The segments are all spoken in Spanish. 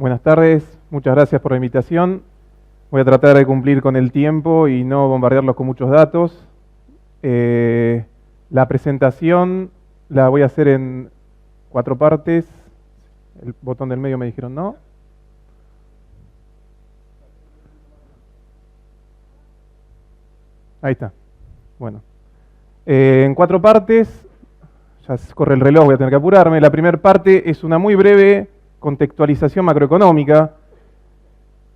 Buenas tardes, muchas gracias por la invitación. Voy a tratar de cumplir con el tiempo y no bombardearlos con muchos datos. La presentación la voy a hacer en 4 partes. El botón del medio me dijeron no. Ahí está. Bueno. En 4 partes, ya corre el reloj, voy a tener que apurarme. La primera parte es una muy breve contextualización macroeconómica.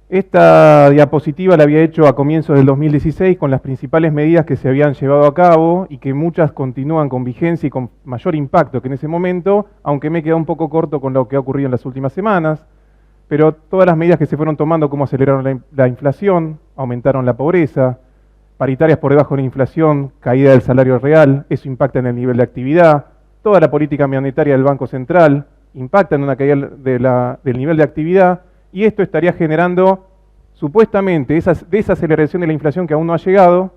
Esta diapositiva la había hecho a comienzos del 2016 con las principales medidas que se habían llevado a cabo y que muchas continúan con vigencia y con mayor impacto que en ese momento, aunque me he quedado un poco corto con lo que ha ocurrido en las últimas semanas. Pero todas las medidas que se fueron tomando, como aceleraron la inflación, aumentaron la pobreza, paritarias por debajo de la inflación, caída del salario real, eso impacta en el nivel de actividad, toda la política monetaria del Banco Central impacta en una caída del nivel de actividad, y esto estaría generando supuestamente esa desaceleración de la inflación que aún no ha llegado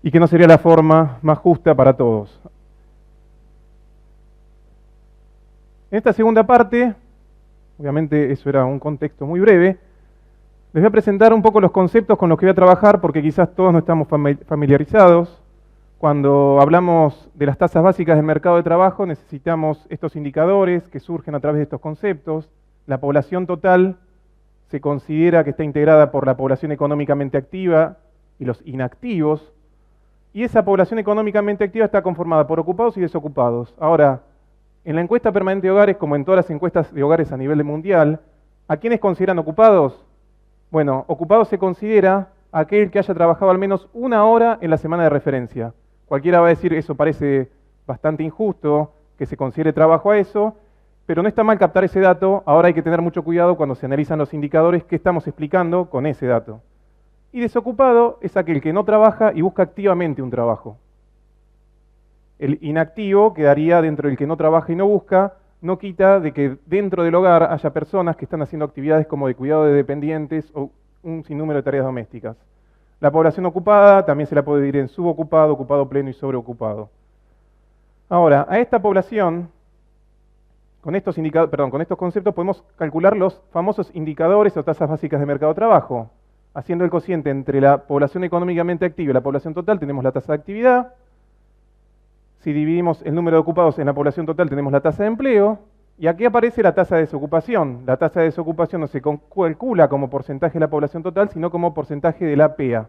y que no sería la forma más justa para todos. En esta segunda parte, obviamente eso era un contexto muy breve, les voy a presentar un poco los conceptos con los que voy a trabajar porque quizás todos no estamos familiarizados. Cuando hablamos de las tasas básicas del mercado de trabajo necesitamos estos indicadores que surgen a través de estos conceptos. La población total se considera que está integrada por la población económicamente activa y los inactivos, y esa población económicamente activa está conformada por ocupados y desocupados. Ahora, en la encuesta permanente de hogares, como en todas las encuestas de hogares a nivel mundial, ¿a quiénes consideran ocupados? Bueno, ocupado se considera aquel que haya trabajado al menos 1 hora en la semana de referencia. Cualquiera va a decir, eso parece bastante injusto, que se considere trabajo a eso, pero no está mal captar ese dato. Ahora hay que tener mucho cuidado cuando se analizan los indicadores que estamos explicando con ese dato. Y desocupado es aquel que no trabaja y busca activamente un trabajo. El inactivo quedaría dentro del que no trabaja y no busca. No quita de que dentro del hogar haya personas que están haciendo actividades como de cuidado de dependientes o un sinnúmero de tareas domésticas. La población ocupada también se la puede dividir en subocupado, ocupado pleno y sobreocupado. Ahora, a esta población, con estos conceptos podemos calcular los famosos indicadores o tasas básicas de mercado de trabajo. Haciendo el cociente entre la población económicamente activa y la población total tenemos la tasa de actividad. Si dividimos el número de ocupados en la población total tenemos la tasa de empleo, y aquí aparece la tasa de desocupación. La tasa de desocupación no se calcula como porcentaje de la población total, sino como porcentaje de la PEA.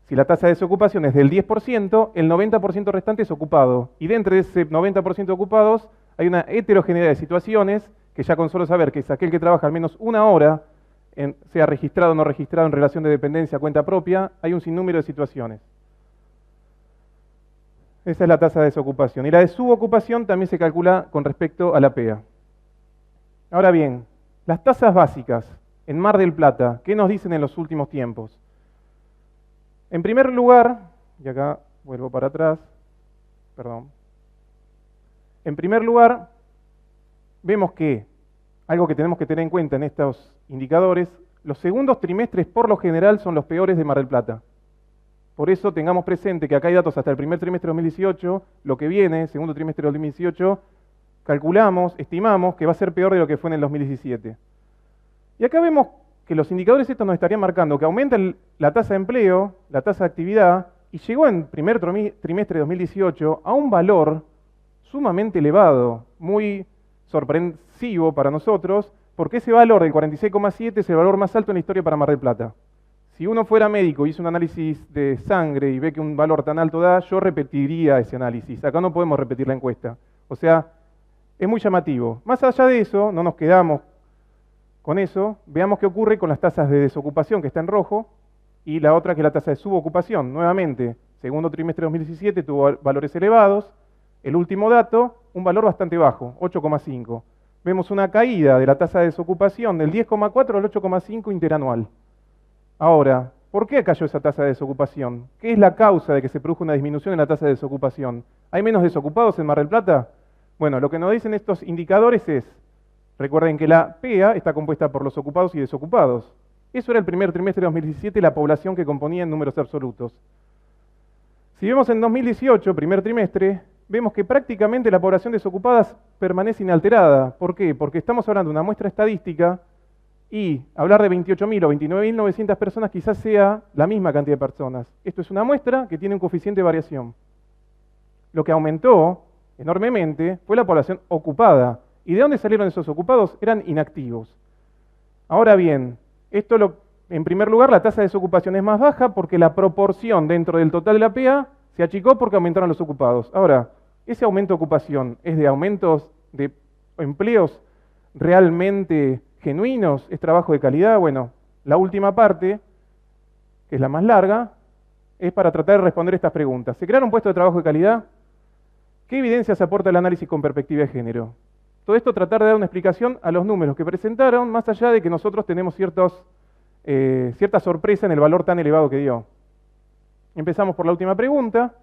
Si la tasa de desocupación es del 10%, el 90% restante es ocupado, y dentro de ese 90% de ocupados hay una heterogeneidad de situaciones, que ya con solo saber que es aquel que trabaja al menos 1 hora, sea registrado o no registrado en relación de dependencia a cuenta propia, hay un sinnúmero de situaciones. Esa es la tasa de desocupación. Y la de subocupación también se calcula con respecto a la PEA. Ahora bien, las tasas básicas en Mar del Plata, ¿qué nos dicen en los últimos tiempos? En primer lugar, y acá vuelvo para atrás, perdón. En primer lugar, vemos que algo que tenemos que tener en cuenta en estos indicadores, los segundos trimestres por lo general son los peores de Mar del Plata. Por eso tengamos presente que acá hay datos hasta el primer trimestre de 2018, lo que viene, segundo trimestre de 2018, calculamos, estimamos que va a ser peor de lo que fue en el 2017. Y acá vemos que los indicadores estos nos estarían marcando que aumenta la tasa de empleo, la tasa de actividad, y llegó en primer trimestre de 2018 a un valor sumamente elevado, muy sorpresivo para nosotros, porque ese valor del 46,7 es el valor más alto en la historia para Mar del Plata. Si uno fuera médico y hizo un análisis de sangre y ve que un valor tan alto da, yo repetiría ese análisis. Acá no podemos repetir la encuesta. O sea, es muy llamativo. Más allá de eso, no nos quedamos con eso, veamos qué ocurre con las tasas de desocupación, que está en rojo, y la otra que es la tasa de subocupación. Nuevamente, segundo trimestre de 2017 tuvo valores elevados. El último dato, un valor bastante bajo, 8,5. Vemos una caída de la tasa de desocupación del 10,4 al 8,5 interanual. Ahora, ¿por qué cayó esa tasa de desocupación? ¿Qué es la causa de que se produjo una disminución en la tasa de desocupación? ¿Hay menos desocupados en Mar del Plata? Bueno, lo que nos dicen estos indicadores es, recuerden que la PEA está compuesta por los ocupados y desocupados. Eso era el primer trimestre de 2017, la población que componía en números absolutos. Si vemos en 2018, primer trimestre, vemos que prácticamente la población desocupada permanece inalterada. ¿Por qué? Porque estamos hablando de una muestra estadística y hablar de 28.000 o 29.900 personas quizás sea la misma cantidad de personas. Esto es una muestra que tiene un coeficiente de variación. Lo que aumentó enormemente fue la población ocupada. ¿Y de dónde salieron esos ocupados? Eran inactivos. Ahora bien, en primer lugar, la tasa de desocupación es más baja porque la proporción dentro del total de la PA se achicó porque aumentaron los ocupados. Ahora, ¿ese aumento de ocupación es de aumentos de empleos realmente genuinos? ¿Es trabajo de calidad? Bueno, la última parte, que es la más larga, es para tratar de responder estas preguntas. ¿Se crearon puestos de trabajo de calidad? ¿Qué evidencias aporta el análisis con perspectiva de género? Todo esto tratar de dar una explicación a los números que presentaron, más allá de que nosotros tenemos cierta sorpresa en el valor tan elevado que dio. Empezamos por la última pregunta,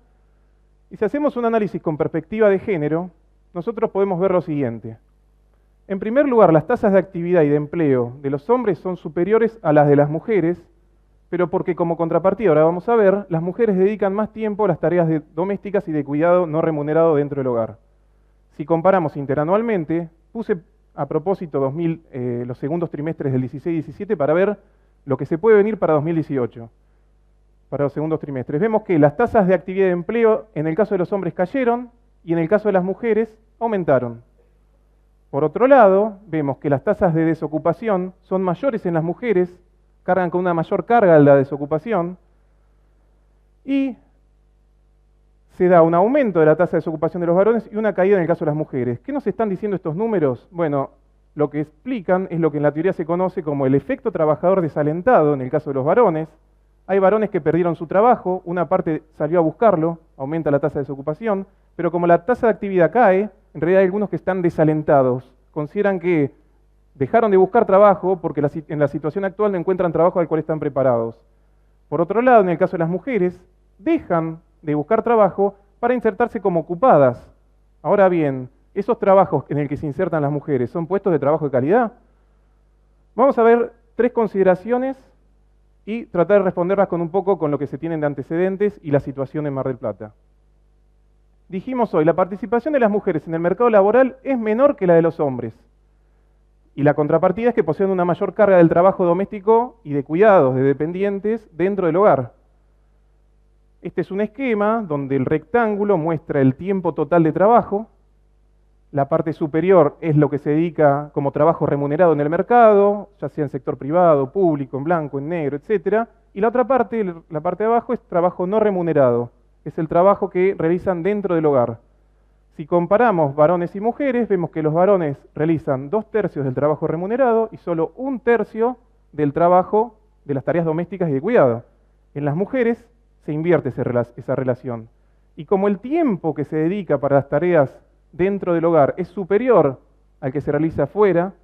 y si hacemos un análisis con perspectiva de género, nosotros podemos ver lo siguiente. En primer lugar, las tasas de actividad y de empleo de los hombres son superiores a las de las mujeres, pero porque como contrapartida, ahora vamos a ver, las mujeres dedican más tiempo a las tareas domésticas y de cuidado no remunerado dentro del hogar. Si comparamos interanualmente, puse a propósito los segundos trimestres del 16-17 para ver lo que se puede venir para 2018, para los segundos trimestres. Vemos que las tasas de actividad de empleo en el caso de los hombres cayeron y en el caso de las mujeres aumentaron. Por otro lado, vemos que las tasas de desocupación son mayores en las mujeres, cargan con una mayor carga la desocupación, y se da un aumento de la tasa de desocupación de los varones y una caída en el caso de las mujeres. ¿Qué nos están diciendo estos números? Bueno, lo que explican es lo que en la teoría se conoce como el efecto trabajador desalentado en el caso de los varones. Hay varones que perdieron su trabajo, una parte salió a buscarlo, aumenta la tasa de desocupación, pero como la tasa de actividad cae, en realidad hay algunos que están desalentados, consideran que dejaron de buscar trabajo porque en la situación actual no encuentran trabajo al cual están preparados. Por otro lado, en el caso de las mujeres, dejan de buscar trabajo para insertarse como ocupadas. Ahora bien, ¿esos trabajos en el que se insertan las mujeres son puestos de trabajo de calidad? Vamos a ver 3 consideraciones y tratar de responderlas con un poco con lo que se tienen de antecedentes y la situación en Mar del Plata. Dijimos hoy, la participación de las mujeres en el mercado laboral es menor que la de los hombres. Y la contrapartida es que poseen una mayor carga del trabajo doméstico y de cuidados de dependientes dentro del hogar. Este es un esquema donde el rectángulo muestra el tiempo total de trabajo, la parte superior es lo que se dedica como trabajo remunerado en el mercado, ya sea en sector privado, público, en blanco, en negro, etc. Y la otra parte, la parte de abajo, es trabajo no remunerado, es el trabajo que realizan dentro del hogar. Si comparamos varones y mujeres, vemos que los varones realizan 2/3 del trabajo remunerado y solo 1/3 del trabajo de las tareas domésticas y de cuidado. En las mujeres se invierte esa relación. Y como el tiempo que se dedica para las tareas dentro del hogar es superior al que se realiza afuera,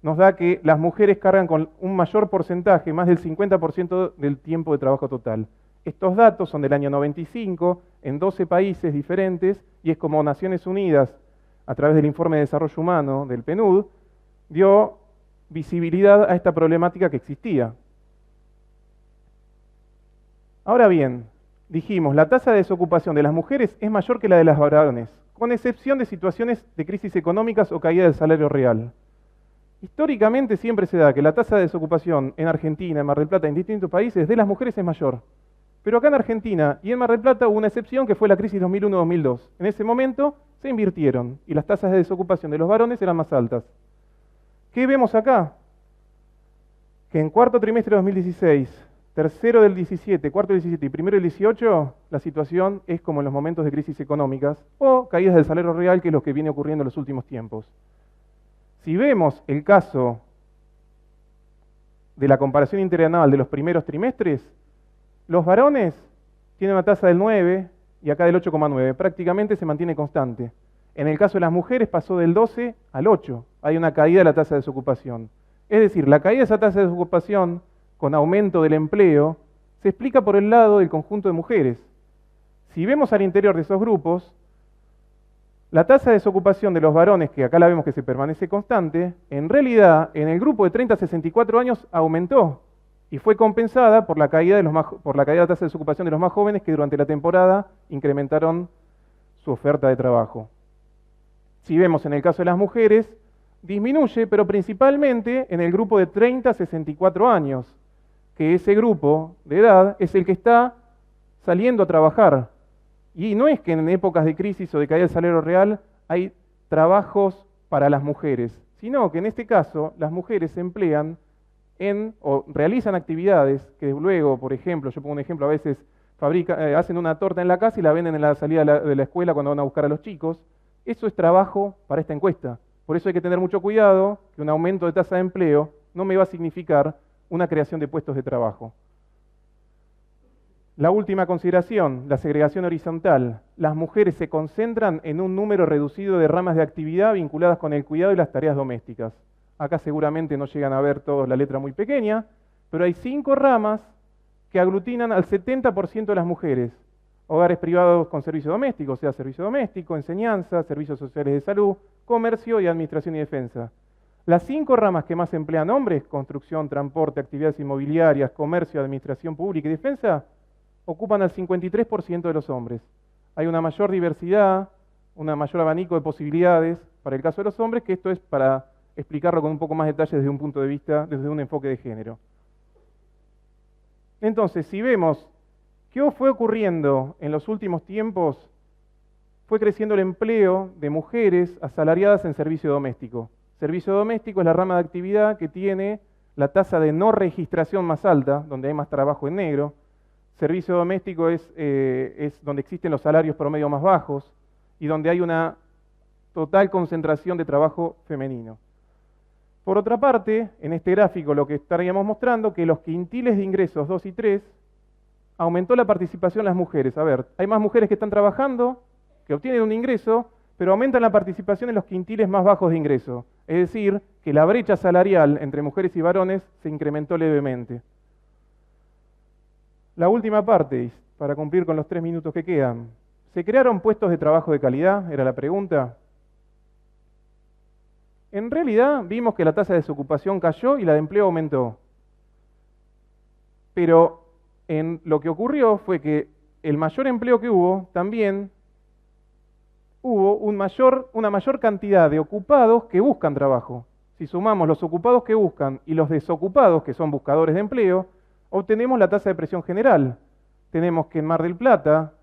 nos da que las mujeres cargan con un mayor porcentaje, más del 50% del tiempo de trabajo total. Estos datos son del año 95, en 12 países diferentes, y es como Naciones Unidas, a través del Informe de Desarrollo Humano del PNUD, dio visibilidad a esta problemática que existía. Ahora bien, dijimos, la tasa de desocupación de las mujeres es mayor que la de los varones, con excepción de situaciones de crisis económicas o caída del salario real. Históricamente siempre se da que la tasa de desocupación en Argentina, en Mar del Plata, en distintos países, de las mujeres es mayor. Pero acá en Argentina y en Mar del Plata hubo una excepción que fue la crisis 2001-2002. En ese momento se invirtieron y las tasas de desocupación de los varones eran más altas. ¿Qué vemos acá? Que en cuarto trimestre de 2016, tercero del 17, cuarto del 17 y primero del 18, la situación es como en los momentos de crisis económicas o caídas del salario real, que es lo que viene ocurriendo en los últimos tiempos. Si vemos el caso de la comparación interanual de los primeros trimestres, los varones tienen una tasa del 9 y acá del 8,9, prácticamente se mantiene constante. En el caso de las mujeres pasó del 12 al 8, hay una caída de la tasa de desocupación. Es decir, la caída de esa tasa de desocupación con aumento del empleo se explica por el lado del conjunto de mujeres. Si vemos al interior de esos grupos, la tasa de desocupación de los varones, que acá la vemos que se permanece constante, en realidad en el grupo de 30 a 64 años aumentó y fue compensada por la caída de la tasa de desocupación de los más jóvenes, que durante la temporada incrementaron su oferta de trabajo. Si vemos en el caso de las mujeres, disminuye, pero principalmente en el grupo de 30 a 64 años, que ese grupo de edad es el que está saliendo a trabajar. Y no es que en épocas de crisis o de caída del salario real hay trabajos para las mujeres, sino que en este caso las mujeres se emplean o realizan actividades que luego, por ejemplo, yo pongo un ejemplo, a veces hacen una torta en la casa y la venden en la salida de la escuela cuando van a buscar a los chicos. Eso es trabajo para esta encuesta. Por eso hay que tener mucho cuidado que un aumento de tasa de empleo no me va a significar una creación de puestos de trabajo. La última consideración, la segregación horizontal. Las mujeres se concentran en un número reducido de ramas de actividad vinculadas con el cuidado y las tareas domésticas. Acá seguramente no llegan a ver todos la letra muy pequeña, pero hay 5 ramas que aglutinan al 70% de las mujeres. Hogares privados con servicio doméstico, o sea, servicio doméstico, enseñanza, servicios sociales de salud, comercio y administración y defensa. Las 5 ramas que más emplean hombres, construcción, transporte, actividades inmobiliarias, comercio, administración pública y defensa, ocupan al 53% de los hombres. Hay una mayor diversidad, un mayor abanico de posibilidades para el caso de los hombres, que esto es para explicarlo con un poco más detalle desde un punto de vista, desde un enfoque de género. Entonces, si vemos qué fue ocurriendo en los últimos tiempos, fue creciendo el empleo de mujeres asalariadas en servicio doméstico. Servicio doméstico es la rama de actividad que tiene la tasa de no registración más alta, donde hay más trabajo en negro. Servicio doméstico es donde existen los salarios promedio más bajos y donde hay una total concentración de trabajo femenino. Por otra parte, en este gráfico lo que estaríamos mostrando que los quintiles de ingresos 2 y 3 aumentó la participación de las mujeres. A ver, hay más mujeres que están trabajando, que obtienen un ingreso, pero aumentan la participación en los quintiles más bajos de ingreso. Es decir, que la brecha salarial entre mujeres y varones se incrementó levemente. La última parte, para cumplir con los 3 minutos que quedan. ¿Se crearon puestos de trabajo de calidad? Era la pregunta. En realidad vimos que la tasa de desocupación cayó y la de empleo aumentó. Pero lo que ocurrió fue que el mayor empleo que hubo, también hubo una mayor cantidad de ocupados que buscan trabajo. Si sumamos los ocupados que buscan y los desocupados, que son buscadores de empleo, obtenemos la tasa de presión general. Tenemos que en Mar del Plata,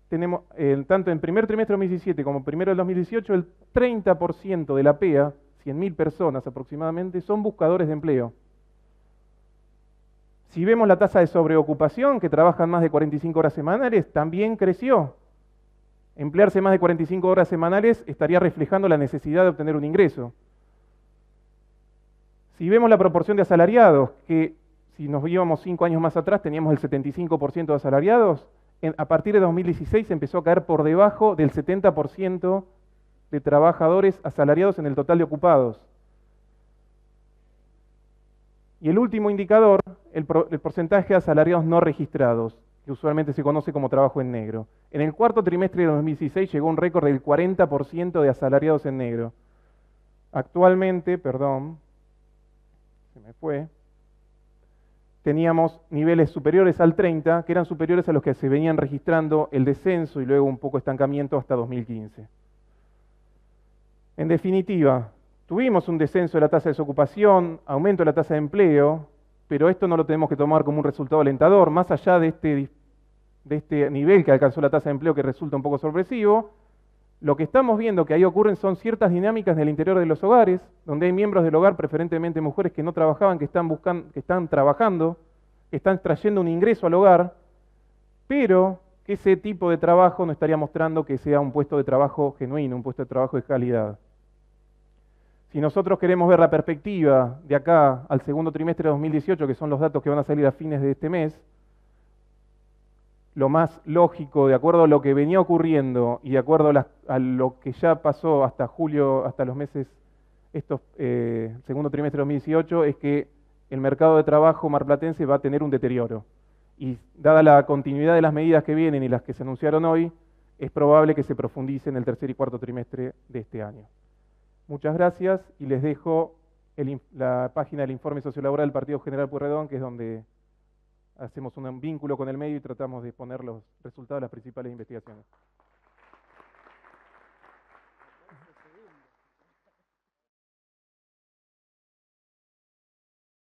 tenemos tanto en primer trimestre de 2017 como primero del 2018, el 30% de la PEA, 100.000 personas aproximadamente, son buscadores de empleo. Si vemos la tasa de sobreocupación, que trabajan más de 45 horas semanales, también creció. Emplearse más de 45 horas semanales estaría reflejando la necesidad de obtener un ingreso. Si vemos la proporción de asalariados, que si nos íbamos 5 años más atrás teníamos el 75% de asalariados, a partir de 2016 empezó a caer por debajo del 70% de trabajadores asalariados en el total de ocupados. Y el último indicador, el porcentaje de asalariados no registrados, que usualmente se conoce como trabajo en negro. En el cuarto trimestre de 2016 llegó un récord del 40% de asalariados en negro. Actualmente, teníamos niveles superiores al 30, que eran superiores a los que se venían registrando el descenso y luego un poco estancamiento hasta 2015. En definitiva, tuvimos un descenso de la tasa de desocupación, aumento de la tasa de empleo, pero esto no lo tenemos que tomar como un resultado alentador, más allá de este nivel que alcanzó la tasa de empleo que resulta un poco sorpresivo. Lo que estamos viendo que ahí ocurren son ciertas dinámicas en el interior de los hogares, donde hay miembros del hogar, preferentemente mujeres que no trabajaban, que están trabajando, que están trayendo un ingreso al hogar, pero que ese tipo de trabajo no estaría mostrando que sea un puesto de trabajo genuino, un puesto de trabajo de calidad. Si nosotros queremos ver la perspectiva de acá al segundo trimestre de 2018, que son los datos que van a salir a fines de este mes, lo más lógico, de acuerdo a lo que venía ocurriendo y de acuerdo a lo que ya pasó hasta julio, hasta los meses, segundo trimestre de 2018, es que el mercado de trabajo marplatense va a tener un deterioro. Y dada la continuidad de las medidas que vienen y las que se anunciaron hoy, es probable que se profundice en el tercer y cuarto trimestre de este año. Muchas gracias y les dejo la página del informe sociolaboral del Partido General Pueyrredón, que es donde hacemos un vínculo con el medio y tratamos de poner los resultados de las principales investigaciones.